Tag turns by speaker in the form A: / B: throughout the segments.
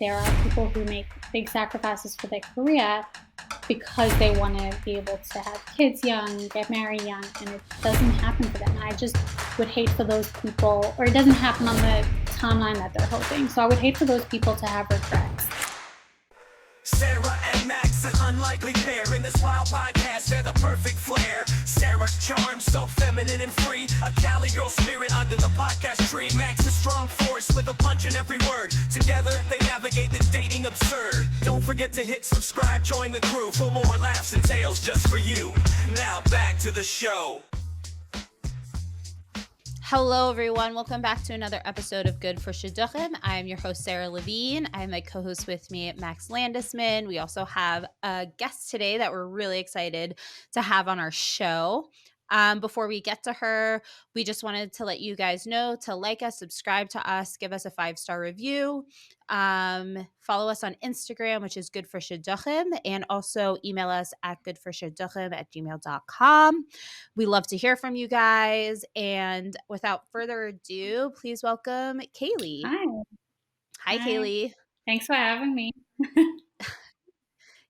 A: there are people who make big sacrifices for their career because they want to be able to have kids young, get married young, and it doesn't happen for them. I just would hate for those people, or it doesn't happen on the timeline that they're hoping. So I would hate for those people to have regrets.
B: Sarah and Max, an unlikely pair in this wild podcast, they're the perfect flair. Sarah charms, so feminine and free, a Cali girl spirit under the podcast tree. Max a strong force with a punch in every word. Together they navigate the dating absurd. Don't forget to hit subscribe, join the crew for more laughs and tales just for you. Now back to the show.
C: Hello, everyone. Welcome back to another episode of Good for Shidduchim. I'm your host, Sarah Levine. I have my co-host with me, Max Landisman. We also have a guest today that we're really excited to have on our show. Before we get to her, we just wanted to let you guys know to like us, subscribe to us, give us a 5-star review. Follow us on Instagram, which is Good for Shidduchim, and also email us at goodforshidduchim@gmail.com. We love to hear from you guys. And without further ado, please welcome Kaylee.
A: Hi.
C: Hi, Kaylee.
A: Thanks for having me.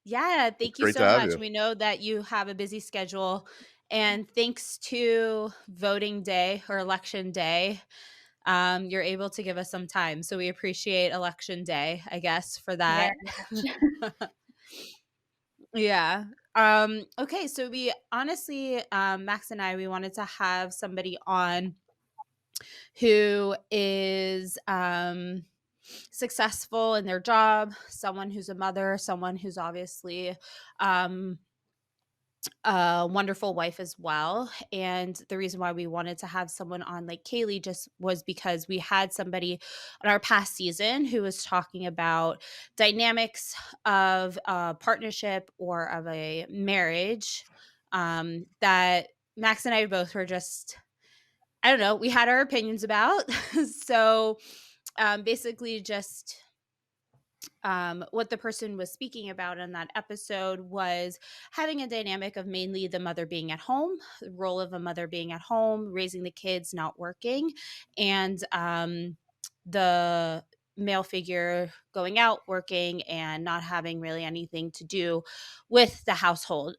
C: Yeah, thank you
D: Great to
C: so
D: have
C: much.
D: you.
C: We know that you have a busy schedule. And thanks to voting day or election day, you're able to give us some time. So we appreciate election day, I guess, for that. Yeah. Okay, so we honestly, Max and I, we wanted to have somebody on who is successful in their job, someone who's a mother, someone who's obviously a wonderful wife as well. And the reason why we wanted to have someone on like Kaylee just was because we had somebody on our past season who was talking about dynamics of a partnership or of a marriage that Max and I both were just, I don't know, we had our opinions about. So basically just what the person was speaking about in that episode was having a dynamic of mainly the mother being at home, the role of a mother being at home, raising the kids, not working, and the male figure going out, working, and not having really anything to do with the household.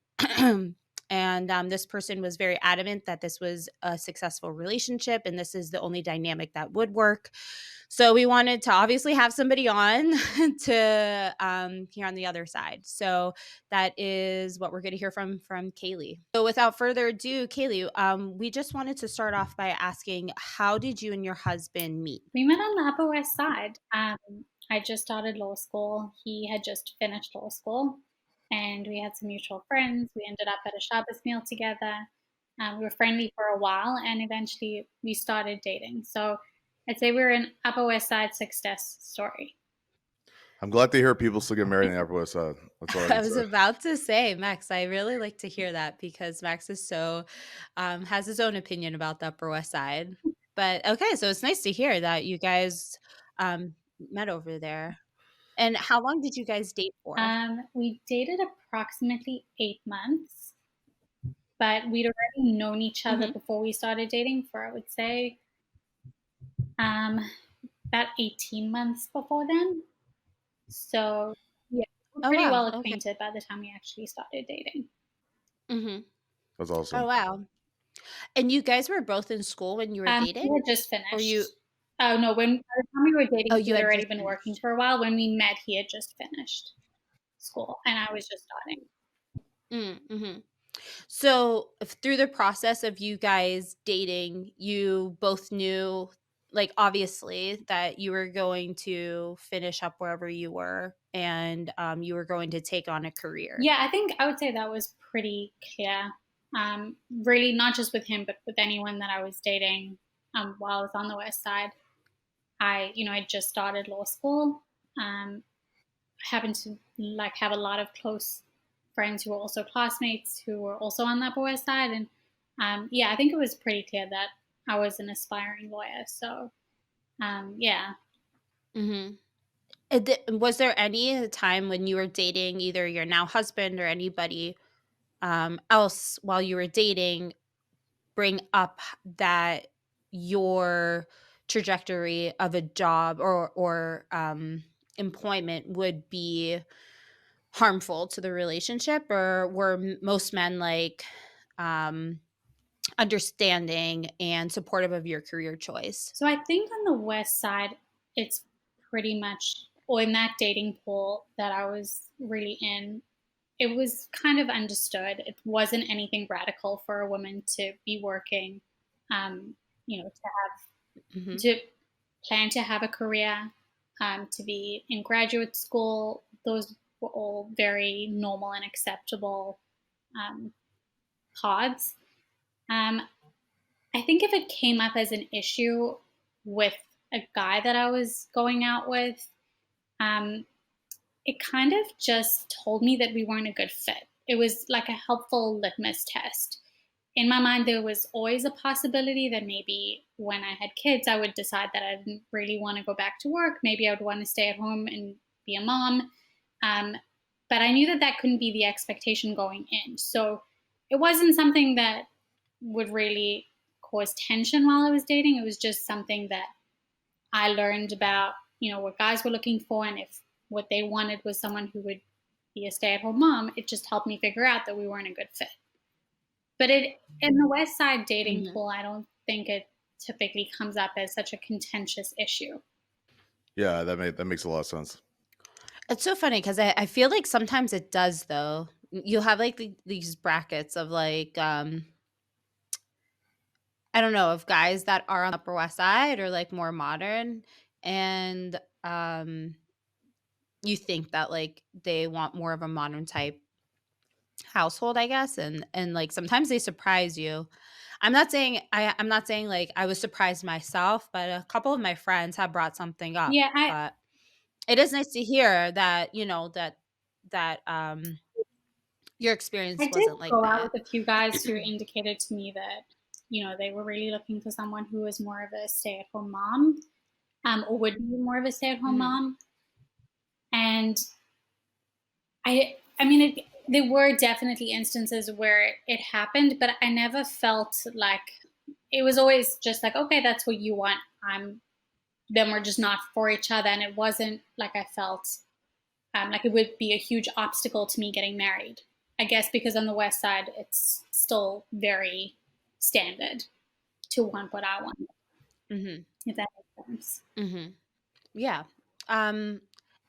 C: And this person was very adamant that this was a successful relationship and this is the only dynamic that would work. So we wanted to obviously have somebody on to hear on the other side. So that is what we're going to hear from Kaylee. So without further ado, Kaylee, we just wanted to start off by asking, how did you and your husband meet?
A: We met on the Upper West Side. I just started law school. He had just finished law school, and we had some mutual friends. We ended up at a Shabbos meal together. We were friendly for a while, and eventually we started dating. So I'd say we're an Upper West Side success story.
D: I'm glad to hear people still get married in the Upper West Side. That's all I
C: I
D: can
C: was
D: say.
C: about to say, Max, I really like to hear that because Max is so has his own opinion about the Upper West Side. But okay, so it's nice to hear that you guys met over there. And how long did you guys date for?
A: We dated approximately 8 months, but we'd already known each other before we started dating for, I would say, about 18 months before then. So, yeah, we're
C: Oh
A: pretty
C: wow.
A: well
C: Okay.
A: acquainted by the time we actually started dating.
C: Mm-hmm.
D: That's
C: Oh
D: awesome.
C: wow. And you guys were both in school when you were
A: He
C: dating?
A: had just
C: Or
A: finished.
C: you
A: Oh, no, by the time we were dating,
C: Oh,
A: he
C: you
A: had
C: had
A: already
C: just
A: been working
C: finished.
A: for a while. When we met, he had just finished school, and I was just starting.
C: Mm-hmm. So through the process of you guys dating, you both knew, like obviously, that you were going to finish up wherever you were, and you were going to take on a career.
A: Yeah, I think I would say that was pretty clear. Really, not just with him, but with anyone that I was dating while I was on the West Side. I just started law school. Happened to like have a lot of close friends who were also classmates who were also on the Upper West Side, and yeah, I think it was pretty clear that I was an aspiring lawyer. So yeah.
C: Mm-hmm. Was there any time when you were dating either your now husband or anybody else while you were dating bring up that your trajectory of a job or employment would be harmful to the relationship, or were most men like um understanding and supportive of your career choice?
A: So I think on the West Side, it's pretty much, or in that dating pool that I was really in, it was kind of understood. It wasn't anything radical for a woman to be working, um,
C: Hmm.
A: to plan to have a career, to be in graduate school. Those were all very normal and acceptable um, paths. Um, I think if it came up as an issue with a guy that I was going out with, um, it kind of just told me that we weren't a good fit. It was like a helpful litmus test. In my mind, there was always a possibility that maybe when I had kids, I would decide that I didn't really want to go back to work. Maybe I would want to stay at home and be a mom. Um, but I knew that that couldn't be the expectation going in. So it wasn't something that would really cause tension while I was dating. It was just something that I learned about, what guys were looking for. And if what they wanted was someone who would be a stay at home mom, it just helped me figure out that we weren't a good fit. But it in the West Side dating
C: Hmm.
A: pool, I don't think it typically comes up as such a contentious issue.
D: Yeah, that makes a lot of sense.
C: It's so funny because I feel like sometimes it does though. You'll have like these brackets of like I don't know, of guys that are on the Upper West Side or like more modern, and you think that like they want more of a modern type household, I guess, and like sometimes they surprise you. I'm not saying like I was surprised myself, but a couple of my friends have brought something up.
A: Yeah,
C: But it is nice to hear that, your
A: I
C: experience
A: did
C: wasn't like
A: go out
C: that.
A: with a few guys who indicated to me that, they were really looking for someone who was more of a stay at home mom, or would be more of a stay at home
C: Mhm.
A: mom. And I mean, there were definitely instances where it happened, but I never felt like it was always just like, okay, that's what you want. Then we're just not for each other. And it wasn't like I felt like it would be a huge obstacle to me getting married. I guess because on the West Side, it's still very standard to want what I want,
C: Mhm.
A: if that makes sense.
C: Mhm. Yeah. Um,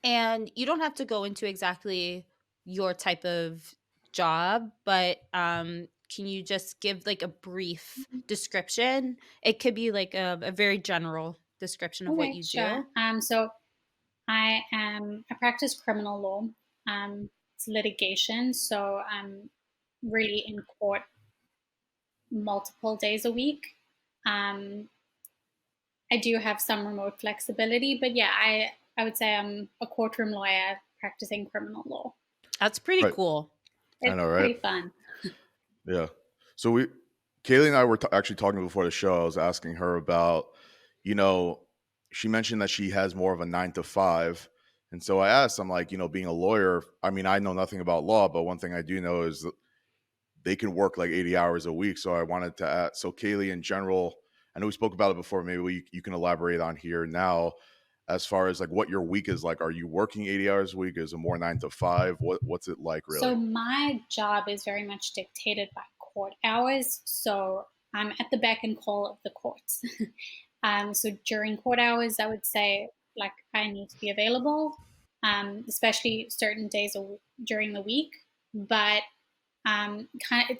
C: and you don't have to go into exactly your type of job, but can you just give like a brief description? It could be like a very general description of what
A: Okay,
C: you
A: sure.
C: do.
A: So I practice criminal law. It's litigation, so I'm really in court multiple days a week. Um, I do have some remote flexibility, but yeah, I would say I'm a courtroom lawyer practicing criminal law.
C: That's pretty
D: Right.
C: cool.
D: I
A: It's
D: know, right?
A: pretty fun.
D: Yeah. So Kaylee and I were actually talking before the show. I was asking her about, you know, she mentioned that she has more of a 9 to 5. And so I asked, I'm like, being a lawyer, I mean, I know nothing about law, but one thing I do know is that they can work like 80 hours a week. So I wanted to ask, so Kaylee in general, I know we spoke about it before. Maybe you can elaborate on here now as far as like what your week is like. Are you working 80 hours a week? Is it more 9 to 5? What's it like really?
A: So my job is very much dictated by court hours. So I'm at the beck and call of the courts. So during court hours, I would say like I need to be available, especially certain days during the week. But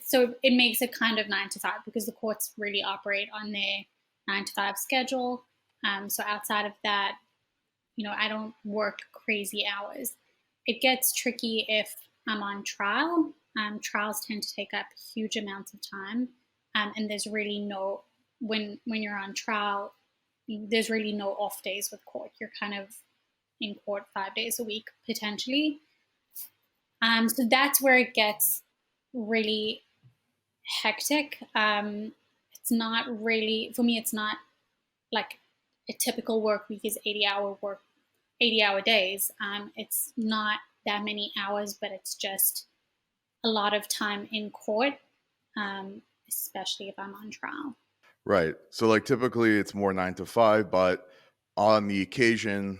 A: so it makes it kind of 9 to 5 because the courts really operate on their 9 to 5 schedule. So outside of that, I don't work crazy hours. It gets tricky if I'm on trial. Trials tend to take up huge amounts of time, and there's really no when you're on trial, there's really no off days with court. You're kind of in court 5 days a week potentially. So that's where it gets really hectic. It's not really for me. It's not like a typical work week is 80-hour days. It's not that many hours, but it's just a lot of time in court, especially if I'm on trial.
D: Right. So like typically it's more 9 to 5, but on the occasion,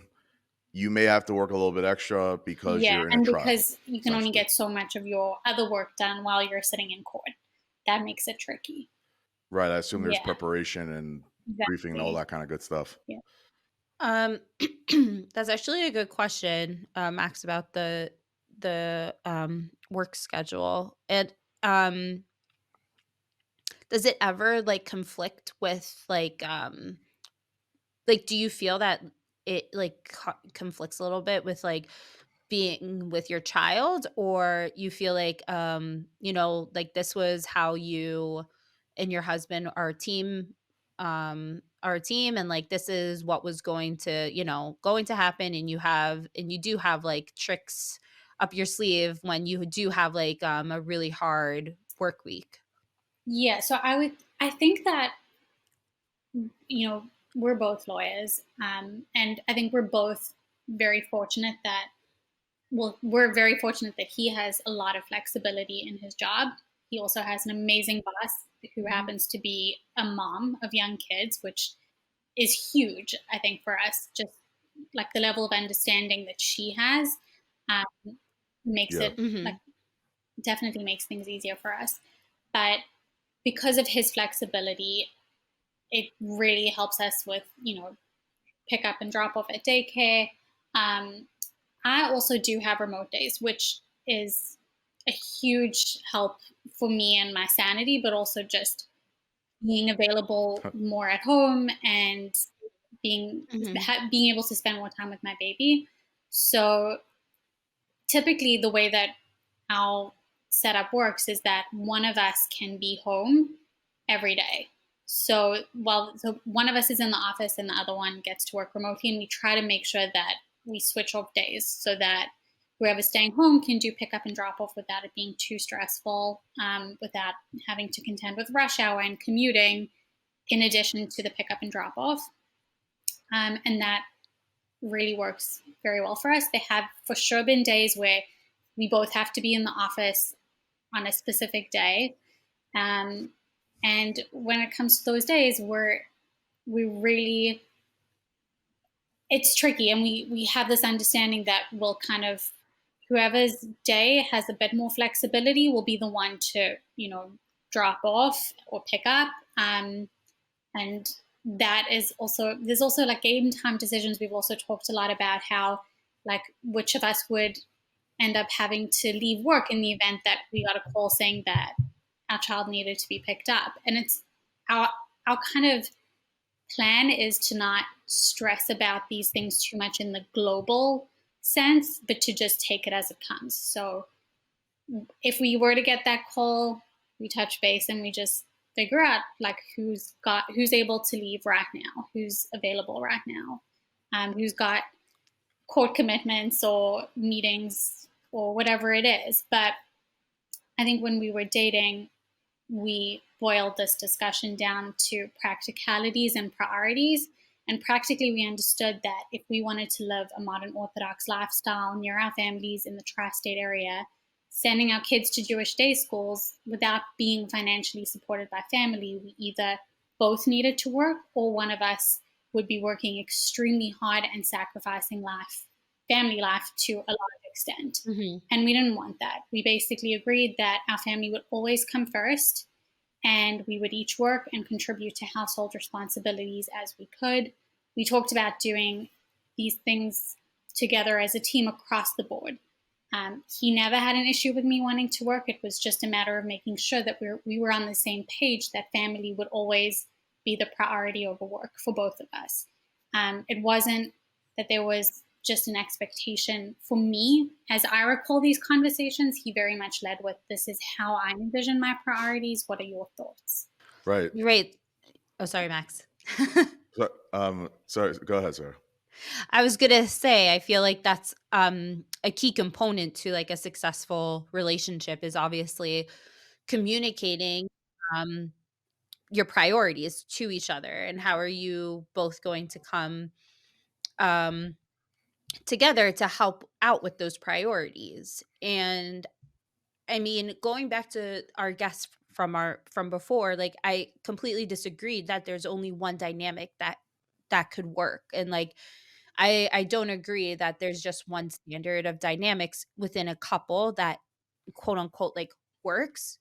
D: you may have to work a little bit extra because
A: Yeah,
D: you're in a
A: and
D: trial,
A: because you can only
D: essentially.
A: get so much of your other work done while you're sitting in court. That makes it tricky.
D: Right. I assume there's
A: Yeah,
D: preparation and briefing and all
A: exactly.
D: that kind of good stuff.
A: Yeah.
C: Um, that's actually a good question, Max, about the work schedule. And um, does it ever like conflict with like do you feel that it like conflicts a little bit with like being with your child, or you feel like like this was how you and your husband are a team, and like this is what was going to happen, and you do have like tricks up your sleeve when you do have like a really hard work week.
A: Yeah, so I think that, you know, we're both lawyers, and I think we're both very fortunate that, well, we're very fortunate that he has a lot of flexibility in his job. He also has an amazing boss who
C: Mhm.
A: happens to be a mom of young kids, which is huge, I think, for us. Just like the level of understanding that she has, um, makes
D: Yeah.
A: it like
C: Mhm.
A: definitely makes things easier for us. But because of his flexibility, it really helps us with, pick up and drop off at daycare. Um, I also do have remote days, which is a huge help for me and my sanity, but also just being available more at home and being
C: Mhm.
A: being able to spend more time with my baby. So typically, the way that our setup works is that one of us can be home every day. So one of us is in the office and the other one gets to work remotely, and we try to make sure that we switch off days so that whoever's staying home can do pick up and drop off without it being too stressful, without having to contend with rush hour and commuting, in addition to the pick up and drop off. And that really works very well for us. There have for sure been days where we both have to be in the office on a specific day. Um, and when it comes to those days, we really, it's tricky, and we have this understanding that we'll kind of, whoever's day has a bit more flexibility will be the one to, drop off or pick up. And that is also, there's also like game time decisions. We've also talked a lot about how, like, which of us would end up having to leave work in the event that we got a call saying that our child needed to be picked up. And it's our our kind of plan is to not stress about these things too much in the global sense, but to just take it as it comes. So if we were to get that call, we touch base and we just figure out like who's able to leave right now, who's available right now, who's got court commitments or meetings or whatever it is. But I think when we were dating, we boiled this discussion down to practicalities and priorities. And practically, we understood that if we wanted to live a modern Orthodox lifestyle near our families in the tri state area, sending our kids to Jewish day schools without being financially supported by family, we either both needed to work or one of us would be working extremely hard and sacrificing family life to a large extent.
C: Mhm.
A: And we didn't want that. We basically agreed that our family would always come first, and we would each work and contribute to household responsibilities as we could. We talked about doing these things together as a team across the board. He never had an issue with me wanting to work. It was just a matter of making sure that we were on the same page, that family would always be the priority over work for both of us. It wasn't that there was just an expectation for me. As I recall these conversations, he very much led with, this is how I envision my priorities. What are your thoughts?
D: Right.
C: Right. Oh, sorry, Max.
D: So, sorry, go ahead, sir.
C: I was gonna say, I feel like that's a key component to like a successful relationship is obviously communicating um your priorities to each other, and how are you both going to come um together to help out with those priorities. And I mean, going back to our guests from before, like I completely disagreed that there's only one dynamic that could work. And like I don't agree that there's just one standard of dynamics within a couple that quote unquote like works.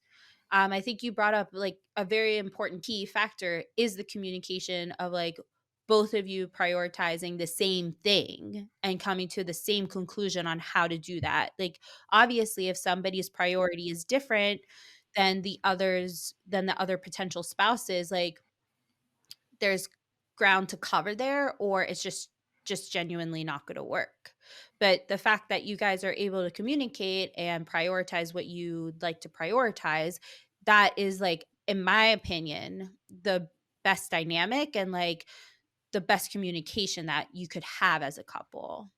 C: I think you brought up like a very important key factor is the communication of like both of you prioritizing the same thing and coming to the same conclusion on how to do that. Like obviously if somebody's priority is different than the other potential spouses, like there's ground to cover there or it's just genuinely not going to work. But the fact that you guys are able to communicate and prioritize what you'd like to prioritize, that is like in my opinion the best dynamic and like the best communication that you could have as a couple.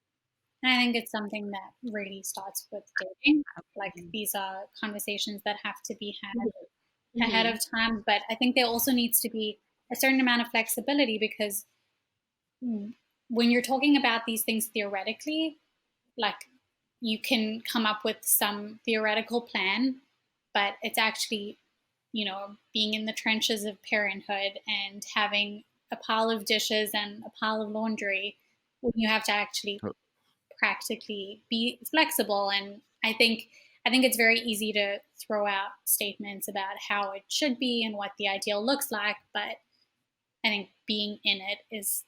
A: And I think it's something that really starts with dating. Like these are conversations that have to be had ahead of time. But I think there also needs to be a certain amount of flexibility because when you're talking about these things theoretically, like you can come up with some theoretical plan, but it's actually, being in the trenches of parenthood and having a pile of dishes and a pile of laundry when you have to actually practically be flexible. And I think it's very easy to throw out statements about how it should be and what the ideal looks like, but I think being in it is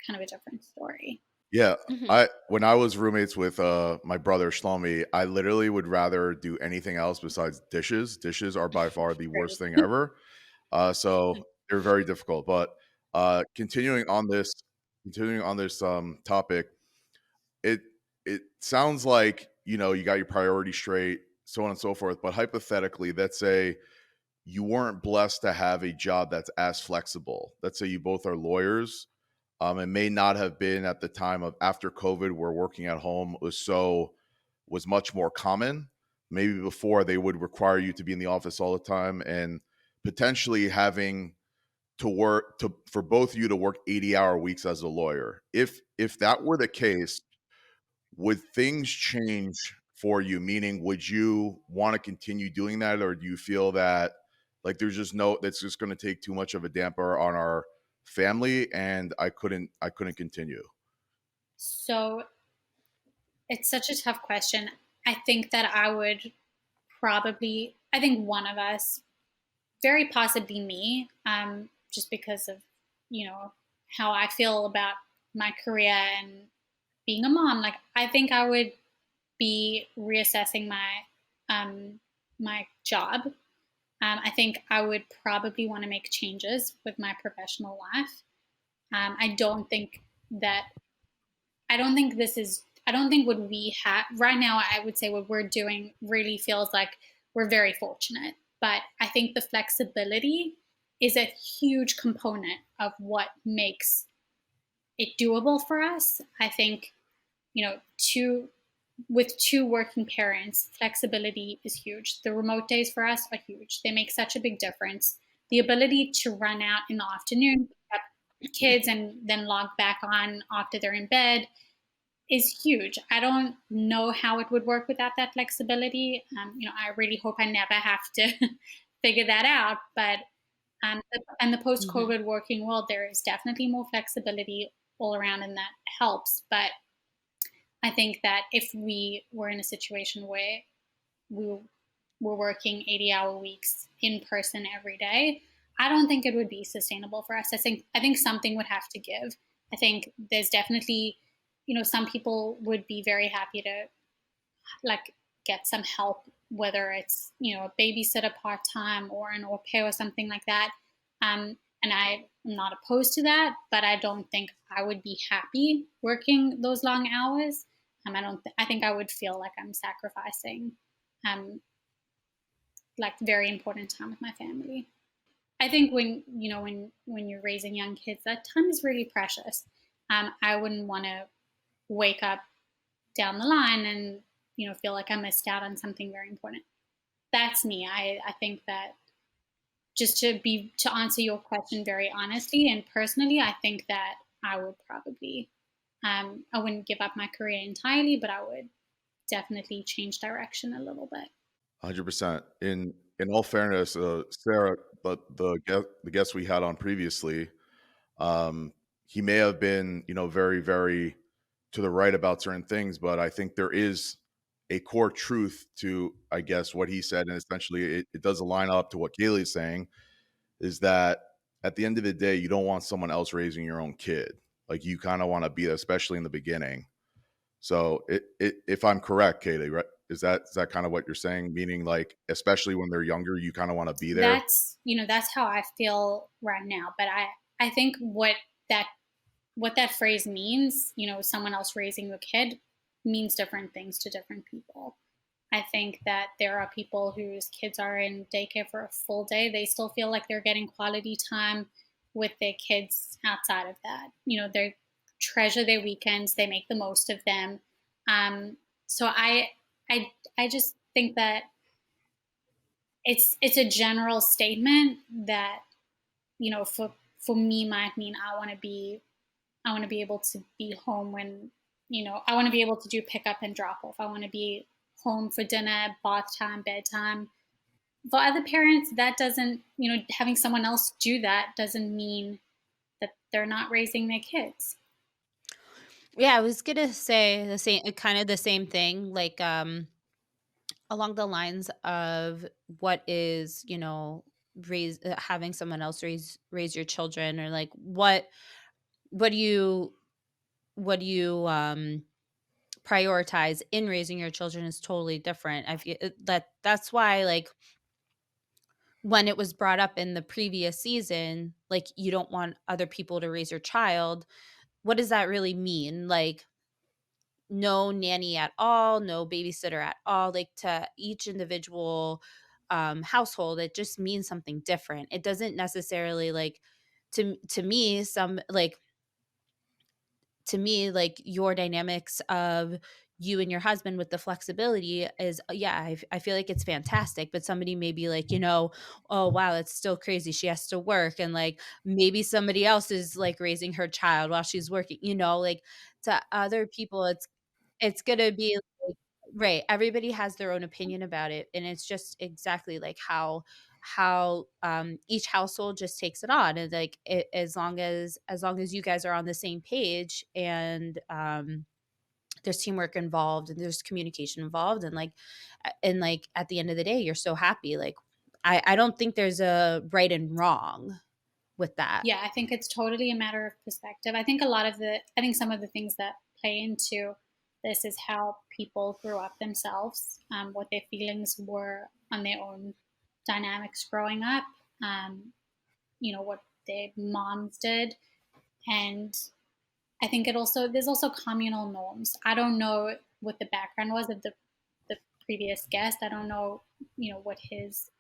A: kind of a different story.
D: Yeah,
C: Mhm.
D: when I was roommates with my brother Shlomi, I literally would rather do anything else besides dishes. Dishes are by far the worst thing
A: Great.
D: ever. So they're very difficult. But continuing on this topic, it it sounds like you got your priorities straight, so on and so forth. But hypothetically, let's say you weren't blessed to have a job that's as flexible. Let's say you both are lawyers. It may not have been at the time of after COVID, where working at home was much more common. Maybe before they would require you to be in the office all the time, and potentially having to work to for both of you to work 80-hour weeks as a lawyer. If that were the case, would things change for you? Meaning, would you want to continue doing that, or do you feel that like that's just going to take too much of a damper on our family, and I couldn't continue?
A: So it's such a tough question. I think that I would probably, I think one of us, very possibly me, just because of, you know, how I feel about my career and being a mom. Like, I think I would be reassessing my job. I think I would probably want to make changes with my professional life. I don't think that I don't think this is I don't think what we have right now, I would say what we're doing really feels like we're very fortunate. But I think the flexibility is a huge component of what makes it doable for us. I think, two with two working parents, flexibility is huge. The remote days for us are huge. They make such a big difference. The ability to run out in the afternoon, pick up kids, and then log back on after they're in bed is huge. I don't know how it would work without that flexibility. I really hope I never have to figure that out. But and the
C: Mhm.
A: post-COVID working world, there is definitely more flexibility all around, and that helps. But I think that if we were in a situation where we were working 80-hour weeks in person every day, I don't think it would be sustainable for us. I think something would have to give. I think there's definitely, some people would be very happy to like get some help, whether it's a babysitter part time or an au pair or something like that. And I'm not opposed to that, but I don't think I would be happy working those long hours. I think I would feel like I'm sacrificing um, like very important time with my family. I think when you're raising young kids, that time is really precious. I wouldn't want to wake up down the line and feel like I missed out on something very important. That's me. I think that just to answer your question very honestly and personally, I think that I would probably I wouldn't give up my career entirely, but I would definitely change direction a little bit.
D: 100%. In all fairness, Sarah, but the guest we had on previously, he may have been very very to the right about certain things, but I think there is a core truth to, I guess, what he said, and essentially it does line up to what Kaylee is saying, is that at the end of the day, you don't want someone else raising your own kid. Like, you kind of want to be there, especially in the beginning. So if I'm correct, Kaylee, right? Is that kind of what you're saying? Meaning, like, especially when they're younger, you kind of want to be there.
A: That's how I feel right now. But I think that what that phrase means, someone else raising a kid, means different things to different people. I think that there are people whose kids are in daycare for a full day. They still feel like they're getting quality time with their kids outside of that. They treasure their weekends. They make the most of them. So I just think that it's a general statement that, for me might mean I want to be able to be home when, I want to be able to do pick up and drop off. I want to be home for dinner, bath time, bedtime. For other parents, that doesn't, having someone else do that doesn't mean that they're not raising their kids.
C: Yeah, I was gonna say the same, kind of the same thing, like along the lines of what is, having someone else raise your children, or like what do you what do you prioritize in raising your children is totally different. I feel that's why, like, when it was brought up in the previous season, like, you don't want other people to raise your child. What does that really mean? Like, no nanny at all, no babysitter at all. Like, to each individual household, it just means something different. It doesn't necessarily, like, to me, like, your dynamics of you and your husband with the flexibility is, yeah, I feel like it's fantastic. But somebody may be like, oh wow, it's still crazy, she has to work, and like maybe somebody else is like raising her child while she's working, like, to other people it's gonna be like, right, everybody has their own opinion about it, and it's just exactly like how each household just takes it on. And like, as long as you guys are on the same page, and there's teamwork involved, and there's communication involved, and like at the end of the day, you're so happy. Like, I don't think there's a right and wrong with that.
A: Yeah, I think it's totally a matter of perspective. I think some of the things that play into this is how people grew up themselves, what their feelings were on their own dynamics growing up, what their moms did. And I think there's also communal norms. I don't know what the background was of the previous guest. I don't know, what his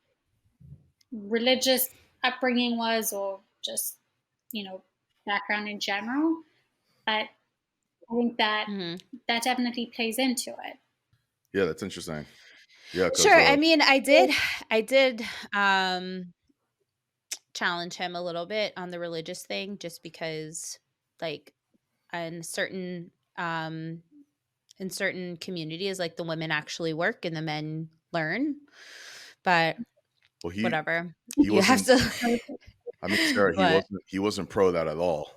A: religious upbringing was, or just, background in general. But I think that
C: Mhm.
A: that definitely plays into it.
D: Yeah, that's interesting. Yeah,
C: Sure.
D: because
C: I mean, I did challenge him a little bit on the religious thing, just because, like, in um certain communities, like, the women actually work and the men learn. But
D: well,
C: whatever.
D: he
C: You have
D: wasn't.
C: to
D: I mean, Sarah,
C: what?
D: he wasn't pro that at all.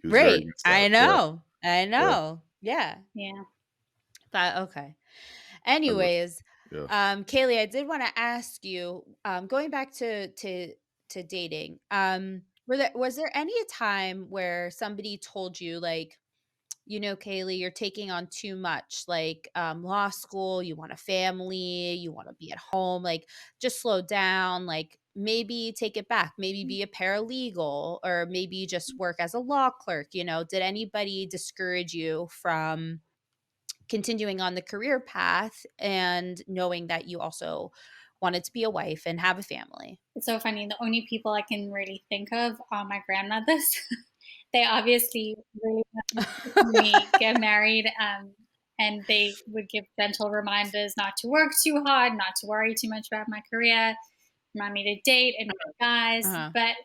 D: He was very
C: Right.
D: against that.
C: I
D: Yeah,
C: know. I
D: yeah.
C: know. Yeah.
A: Yeah.
C: But okay.
D: I re-
C: Anyways,
D: yeah.
C: Kaylee, I did want to ask you, going back to dating, was there any time where somebody told you, like, Kaylee, you're taking on too much, like, law school, you want a family, you want to be at home, like, just slow down, like, maybe take it back, maybe be a paralegal, or maybe just work as a law clerk? Did anybody discourage you from continuing on the career path, and knowing that you also wanted to be a wife and have a family?
A: It's so funny. The only people I can really think of are my grandmothers. They obviously really wanted to see me get married, and they would give gentle reminders not to work too hard, not to worry too much about my career, remind me to date and meet guys.
C: Uh-huh.
A: But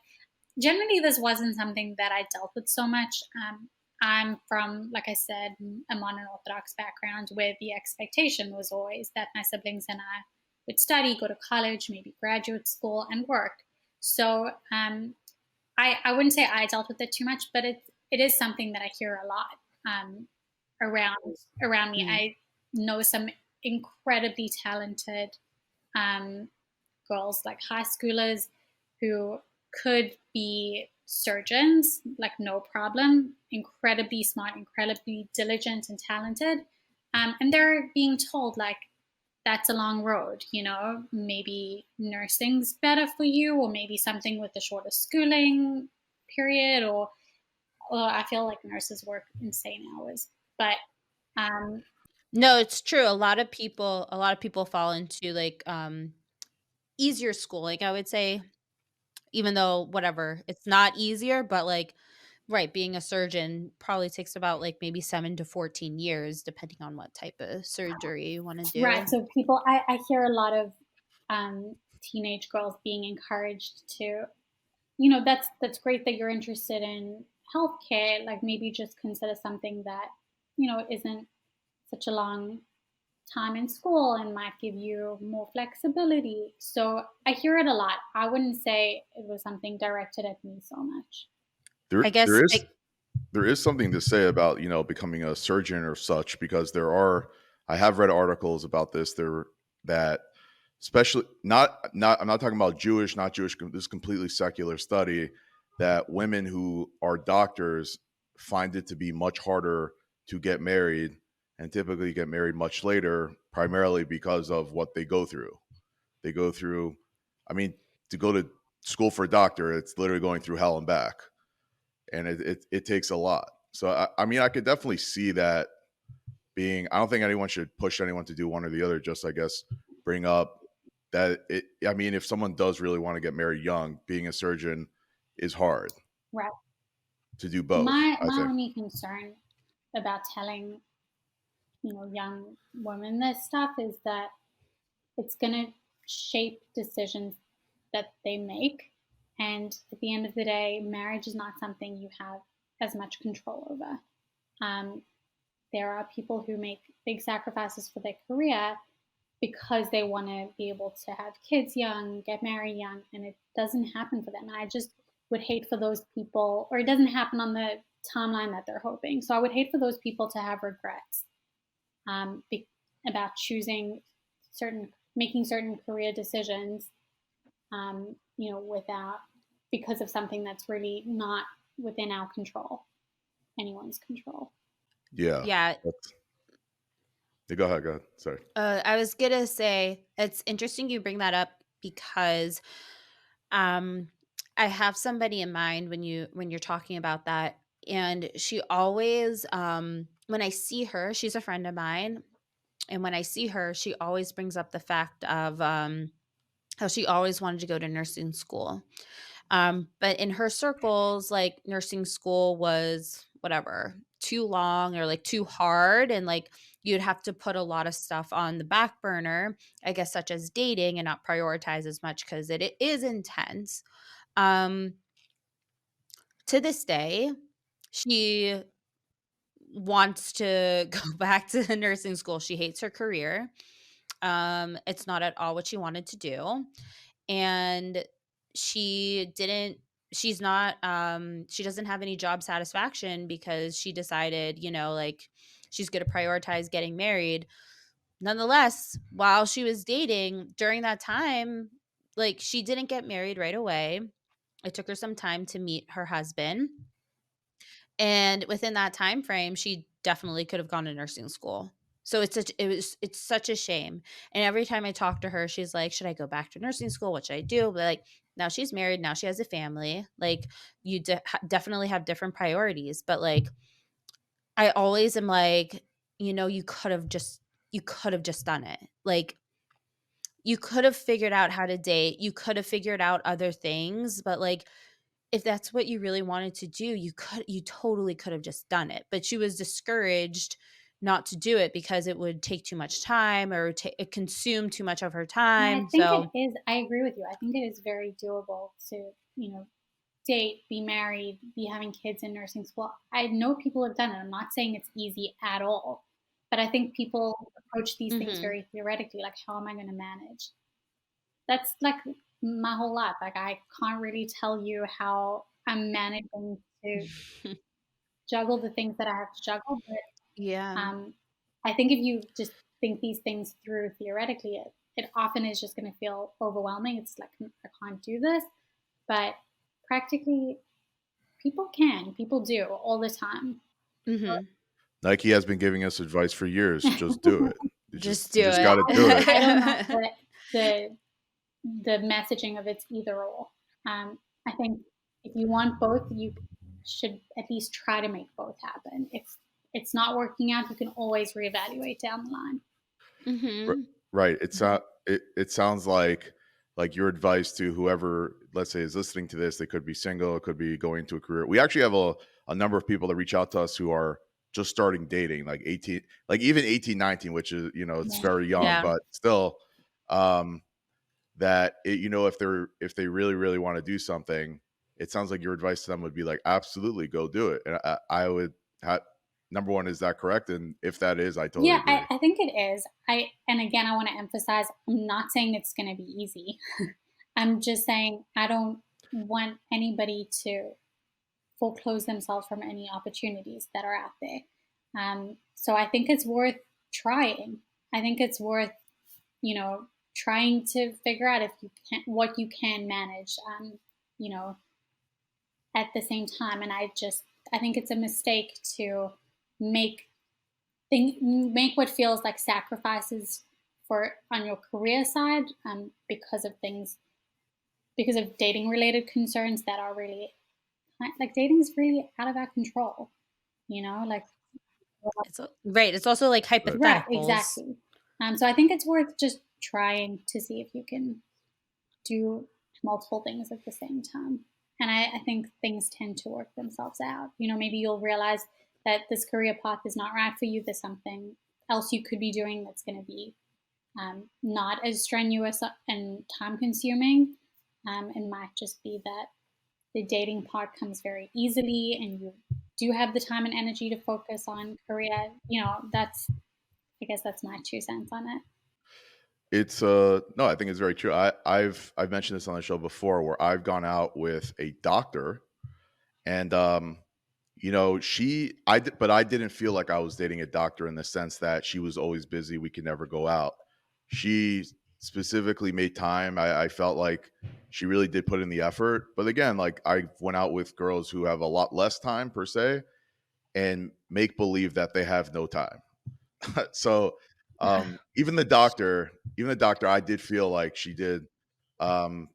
A: generally, this wasn't something that I dealt with so much. I'm from, like I said, a modern Orthodox background, where the expectation was always that my siblings and I would study, go to college, maybe graduate school, and work. So I wouldn't say I dealt with it too much, but it is something that I hear a lot. around me.
C: Mm.
A: I know some incredibly talented girls, like high schoolers, who could be surgeons, like no problem, incredibly smart, incredibly diligent and talented. And they're being told, like, that's a long road, maybe nursing's better for you, or maybe something with the shorter schooling period, or I feel like nurses work insane hours. But um,
C: No, it's true. A lot of people fall into like easier schooling, I would say, even though whatever, it's not easier, but like right, being a surgeon probably takes about like maybe 7 to 14 years depending on what type of surgery you want to
A: right,
C: do.
A: so people, I hear a lot of teenage girls being encouraged to, that's great that you're interested in healthcare. Like maybe just consider something that isn't such a long time in school and might give you more flexibility. So I hear it a lot. I wouldn't say it was something directed at me so much.
D: There
C: I guess
D: there is
C: like
D: there is something to say about, becoming a surgeon or such, because I have read articles about this there, that especially not I'm not talking about Jewish, not Jewish, this is completely secular study, that women who are doctors find it to be much harder to get married, and typically get married much later, primarily because of what they go through. They go through, I mean, to go to school for a doctor, it's literally going through hell and back, and it takes a lot. So I mean, I could definitely see that being. I don't think anyone should push anyone to do one or the other. Just, I guess, bring up that it. I mean, if someone does really want to get married young, being a surgeon is hard
A: Right.
D: to do both, I
A: My
D: think.
A: only concern about telling young women this stuff is that it's going to shape decisions that they make. And at the end of the day, marriage is not something you have as much control over. Um, there are people who make big sacrifices for their career because they want to be able to have kids young, get married young, and it doesn't happen for them. And I just would hate for those people, or it doesn't happen on the timeline that they're hoping. So I would hate for those people to have regrets um, be, about making certain career decisions, without, because of something that's really not within our control, anyone's control.
D: Yeah.
C: yeah,
D: Yeah, go ahead. Go ahead. Sorry.
C: I was gonna say it's interesting you bring that up because um I have somebody in mind when you're talking about that, and she always when I see her, she's a friend of mine, and when I see her, she always brings up the fact of how she always wanted to go to nursing school. But in her circles, like nursing school was whatever, too long or like too hard. And like you'd have to put a lot of stuff on the back burner, I guess, such as dating, and not prioritize as much because it is intense. Um, to this day, she wants to go back to nursing school. She hates her career. It's not at all what she wanted to do. And she didn't she's not she doesn't have any job satisfaction because she decided, like she's going to prioritize getting married. Nonetheless, while she was dating during that time, like she didn't get married right away. It took her some time to meet her husband, and within that time frame, she definitely could have gone to nursing school. So it's such a shame. And every time I talk to her, she's like, "Should I go back to nursing school? What should I do?" But like now she's married, now she has a family. Like you definitely have different priorities, but like I always am like, you could have just done it. Like you could have figured out how to date, you could have figured out other things, but like if that's what you really wanted to do, you totally could have just done it. But she was discouraged not to do it because it would take too much time, or it consume too much of her
A: And I
C: time.
A: think it
C: So,
A: is, I agree with you. I think it is very doable to, date, be married, be having kids in nursing school. I know people have done it. I'm not saying it's easy at all, but I think people approach these things
C: mhm.
A: very theoretically, like, how am I going to manage? That's like my whole life. Like, I can't really tell you how I'm managing to juggle the things that I have to juggle, but
C: Yeah.
A: I think if you just think these things through theoretically, it often is just going to feel overwhelming. It's like, I can't do this. But practically, people do all the time.
C: Hmm.
D: Nike has been giving us advice for years. Just do it.
C: Just
D: You
C: do
D: just
A: Yeah,
D: got to do it.
A: I don't know
C: it.
A: the messaging of it's either or. I think if you want both, you should at least try to make both happen. If it's not working out, you can always reevaluate down the line.
D: R-
C: Hmm.
D: Right. It sounds like your advice to whoever, let's say, is listening to this. They could be single, it could be going to a career. We actually have a number of people that reach out to us who are just starting dating, like 18, like even 18, 19, which is, it's
A: Yeah.
D: very young,
C: Yeah.
D: but still, um, that if they really, really want to do something, it sounds like your advice to them would be like, absolutely go do it. And I would have, number one, is that correct? And if that is, I totally
A: Yeah,
D: agree.
A: I think it is. And again, I want to emphasize, I'm not saying it's going to be easy. I'm just saying I don't want anybody to foreclose themselves from any opportunities that are out there. So I think it's worth trying. I think it's worth, you know, trying to figure out if you can, what you can manage, you know, at the same time. And I think it's a mistake to make make what feels like sacrifices for on your career side, because of dating related concerns that are really, like, dating is really out of our control, like.
C: Right. It's also like
D: Right.
A: Right,
C: hypotheticals.
A: exactly. So I think it's worth just trying to see if you can do multiple things at the same time. And I think things tend to work themselves out. Maybe you'll realize that this career path is not right for you. There's something else you could be doing that's going to be, not as strenuous and time consuming. It might just be that the dating part comes very easily and you do have the time and energy to focus on career. I guess that's my 2 cents on it.
D: It's no, I think it's very true. I've mentioned this on the show before where I've gone out with a doctor and but I didn't feel like I was dating a doctor in the sense that she was always busy, we could never go out. She specifically made time. I felt like she really did put in the effort. But again, like I went out with girls who have a lot less time per se and make believe that they have no time. So even the doctor, I did feel like she did, um,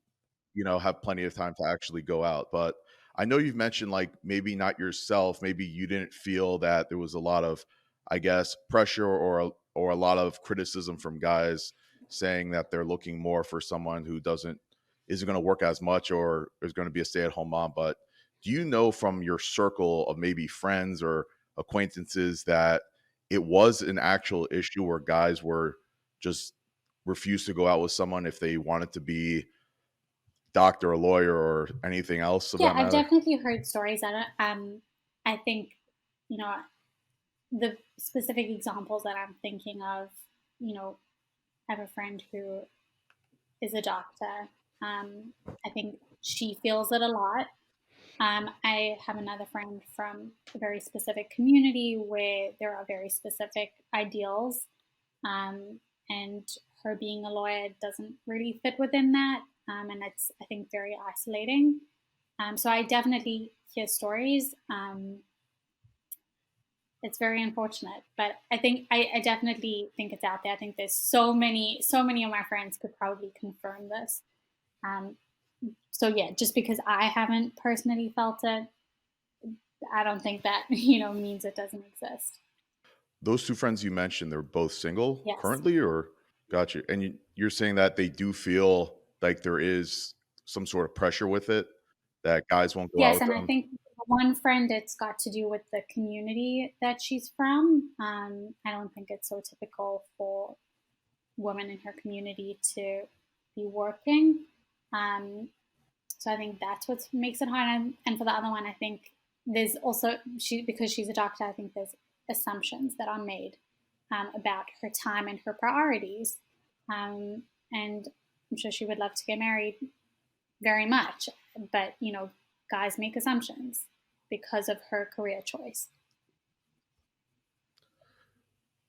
D: have plenty of time to actually go out. But I know you've mentioned like maybe not yourself, maybe you didn't feel that there was a lot of, I guess, pressure or a lot of criticism from guys saying that they're looking more for someone who isn't going to work as much or is going to be a stay-at-home mom. But do you know from your circle of maybe friends or acquaintances that it was an actual issue where guys were just refused to go out with someone if they wanted to be doctor or lawyer or anything else of
A: Yeah,
D: that
A: I've
D: matter?
A: definitely heard stories that I think, you know, the specific examples that I'm thinking of, I have a friend who is a doctor. I think she feels it a lot. I have another friend from a very specific community where there are very specific ideals, and her being a lawyer doesn't really fit within that, and it's, I think, very isolating. So I definitely hear stories. It's very unfortunate, but I definitely think it's out there. I think there's so many of my friends could probably confirm this. Um, so yeah, just because I haven't personally felt it, I don't think that means it doesn't exist.
D: Those two friends you mentioned, they're both single
A: Yes,
D: currently, or got you? And you're saying that they do feel like there is some sort of pressure with it, that guys won't go out
A: yes,
D: with
A: and I
D: them.
A: think one friend, it's got to do with the community that she's from. I don't think it's so typical for women in her community to be working. Um, so I think that's what makes it hard. And for the other one, I think there's also, because she's a doctor, I think there's assumptions that are made, about her time and her priorities. And I'm sure she would love to get married very much, but guys make assumptions because of her career choice.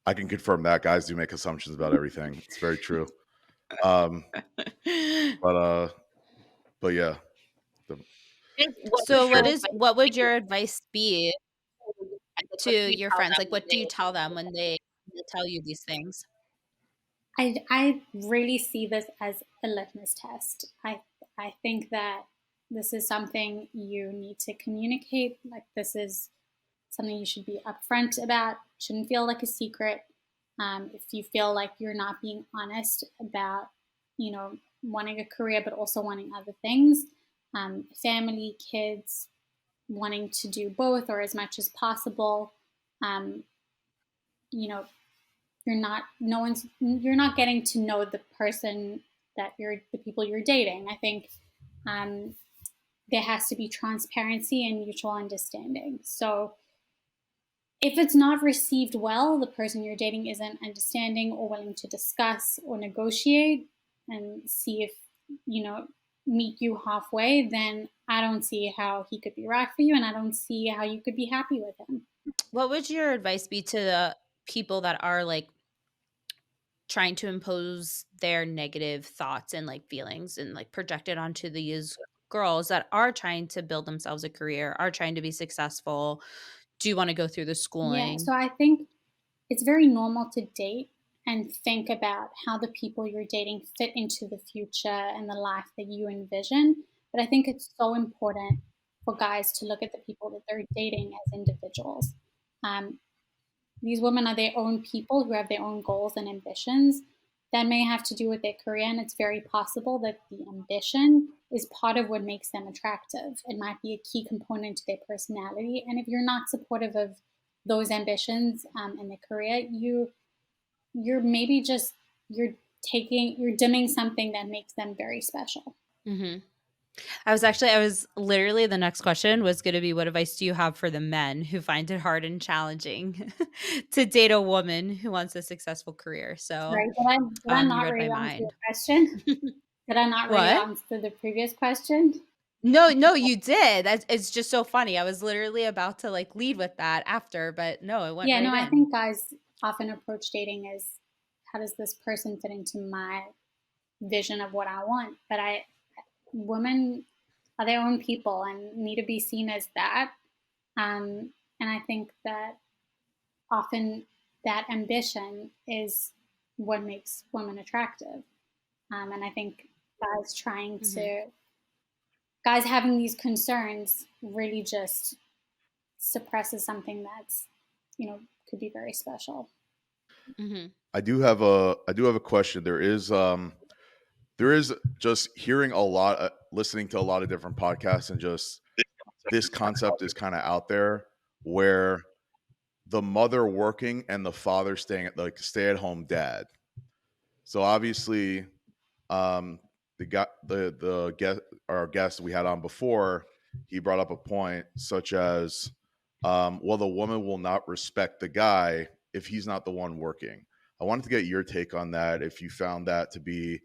D: I can confirm that guys do make assumptions about everything. It's very true. Um, but but yeah, the,
E: What
C: So
E: was your advice
C: what would
E: to your
C: your advice be
E: like,
C: to
E: what do you
C: your
E: tell
C: friends?
E: them
C: Like,
E: when
C: what do you
E: they
C: tell them when they tell you these things?
A: I really see this as a litmus test. I think that this is something you need to communicate. Like, this is something you should be upfront about. Shouldn't feel like a secret. If you feel like you're not being honest about, you know, wanting a career but also wanting other things, family, kids, wanting to do both or as much as possible, um, you know, you're not getting to know the person the people you're dating. I think um, there has to be transparency and mutual understanding. So if it's not received well, the person you're dating isn't understanding or willing to discuss or negotiate and see if, you know, meet you halfway, then I don't see how he could be right for you and I don't see how you could be happy with him.
C: What would your advice be to the people that are like trying to impose their negative thoughts and like feelings and like project it onto these girls that are trying to build themselves a career, are trying to be successful, do want to go through the
A: Yeah,
C: schooling?
A: so I think it's very normal to date and think about how the people you're dating fit into the future and the life that you envision. But I think it's so important for guys to look at the people that they're dating as individuals. Um, these women are their own people who have their own goals and ambitions that may have to do with their career, and it's very possible that the ambition is part of what makes them attractive. It might be a key component to their personality, and if you're not supportive of those ambitions in their career, you're maybe just you're dimming something that makes them very special.
C: Hmm. I was literally the next question was going to be what advice do you have for the men who find it hard and challenging to date a woman who wants a successful career? So
A: Sorry, did I
C: you
A: not
C: read my
A: really answer your
C: mind.
A: question? Did I not really
C: What?
A: answer the previous question?
C: No, no, you did. That's it's just so funny. I was literally about to like lead with that after, but no, it went
A: Yeah, no,
C: right
A: I
C: in.
A: think guys often approach dating as how does this person fit into my vision of what I want? But women are their own people and need to be seen as that. And I think that often that ambition is what makes women attractive. And I think guys trying
C: Mhm.
A: to, guys having these concerns really just suppresses something that's, you know, could be very special.
C: Mhm.
D: I do have a question. There is just hearing a lot, listening to a lot of different podcasts, and just this concept is kind of out there where the mother working and the father staying at like stay at home dad. So obviously, um, the guest our guest we had on before, he brought up a point such as, well, the woman will not respect the guy if he's not the one working. I wanted to get your take on that. If you found that to be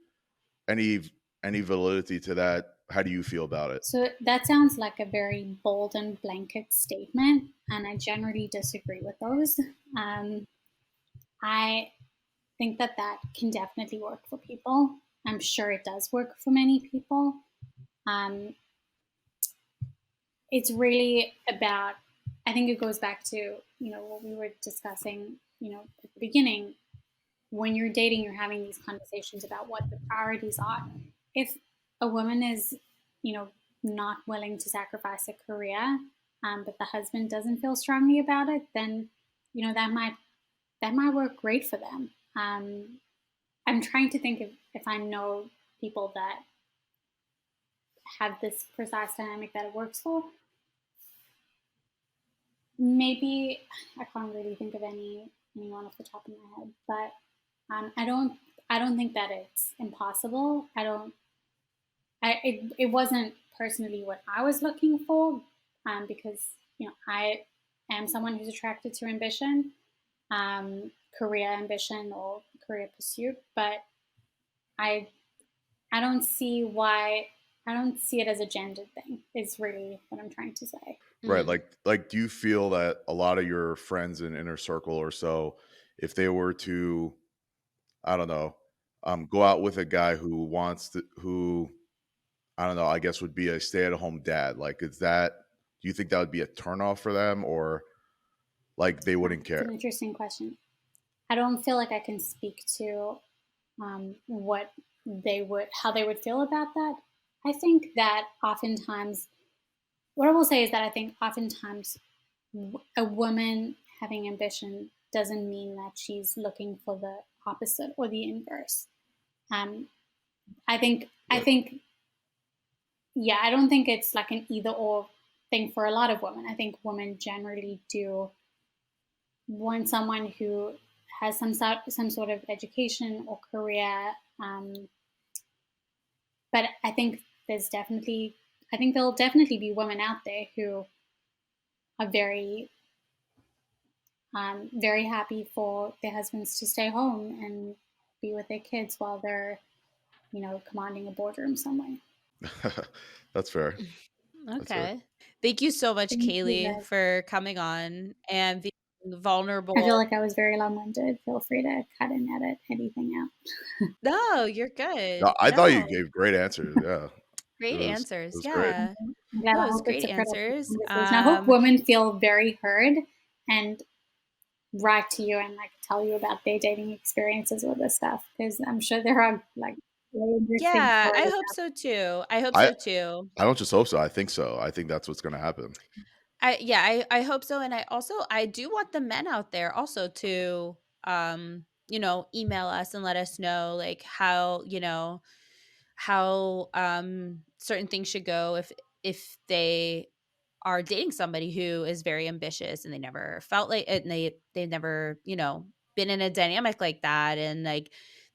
D: any any validity to that, how do you feel about it?
A: So that sounds like a very bold and blanket statement, and I generally disagree with those. Um, I think that that can definitely work for people. I'm sure it does work for many people. Um, it's really about, I think it goes back to, you know, what we were discussing, you know, at the beginning. When you're dating, you're having these conversations about what the priorities are. If a woman is, you know, not willing to sacrifice a career, but the husband doesn't feel strongly about it, then, you know, that might work great for them. I'm trying to think if I know people that have this precise dynamic that it works for. Maybe I can't really think of anyone off the top of my head, but I don't think that it's impossible. It wasn't personally what I was looking for, because you know I am someone who's attracted to ambition, career ambition or career pursuit, but I I don't see why I don't see it as a gendered thing. Is really what I'm trying to say.
D: Right.
C: Mhm.
D: Like do you feel that a lot of your friends in inner circle or so, if they were to, I don't know, go out with a guy who I don't know, I guess would be a stay-at-home dad. Like, do you think that would be a turnoff for them, or like they wouldn't
A: It's an
D: care?
A: interesting question. I don't feel like I can speak to how they would feel about that. I think that oftentimes, what I will say is that I think oftentimes a woman having ambition doesn't mean that she's looking for the opposite or the inverse. Um, I
D: Yeah.
A: think, yeah, I don't think it's like an either or thing for a lot of women. I think women generally do want someone who has some sort of education or career. But I think there'll definitely be women out there who are very happy for their husbands to stay home and be with their kids while they're, commanding a boardroom somewhere.
D: That's fair. That's fair.
C: Okay. Thank you so much,
A: Thank you,
C: Kaylee,
A: guys.
C: for coming on and being
A: I feel
C: vulnerable.
A: like I was very long-winded. Feel free to cut and edit anything out.
C: No, you're
D: No,
C: good.
D: I thought you
C: No,
D: gave great answers. Yeah, it
C: great
D: was it
C: answers.
D: was great.
C: Yeah.
A: I'm glad.
C: No,
A: I
C: it was
A: hope it's
C: great
A: a productive
C: answers.
A: conversation. I hope women feel very heard and write to you and like tell you about their dating experiences with this stuff, because I'm sure there are like really interesting
C: Yeah, I
A: stories
C: hope
A: out
C: so too. I hope
D: I
C: so too.
D: I don't just hope so. I think so. I think that's what's going to happen.
C: I hope so, and I do want the men out there also to email us and let us know like how certain things should go if they are dating somebody who is very ambitious and they never felt like it, and they never, been in a dynamic like that, and like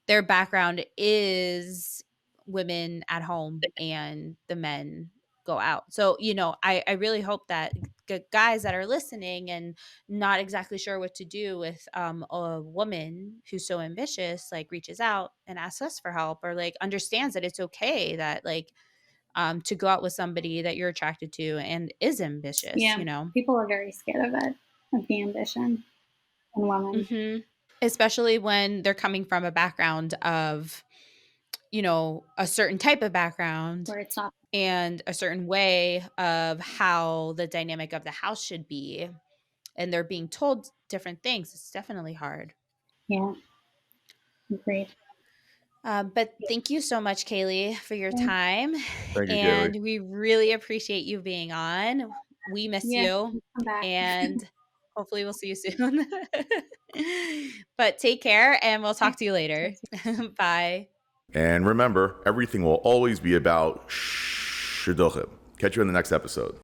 C: their background is women at home and the men go out. So, I really hope that guys that are listening and not exactly sure what to do with a woman who's so ambitious like reaches out and asks us for help, or like understands that it's okay that like to go out with somebody that you're attracted to and is ambitious,
A: Yeah, people are very scared of it, of the ambition in women.
C: hmm especially when they're coming from a background of, a certain type of background
A: Where it's not.
C: and a certain way of how the dynamic of the house should be. And they're being told different things. It's definitely hard.
A: Yeah, agreed.
C: But thank you so much, Kaylee, for your
A: Yeah,
C: time.
D: Thank you, Kaylee.
C: And we really appreciate you being on. We miss
A: yeah,
C: you.
A: come back.
C: And hopefully we'll see you soon. But take care and we'll talk to you later. Bye.
D: And remember, everything will always be about shidduchim. Catch you in the next episode.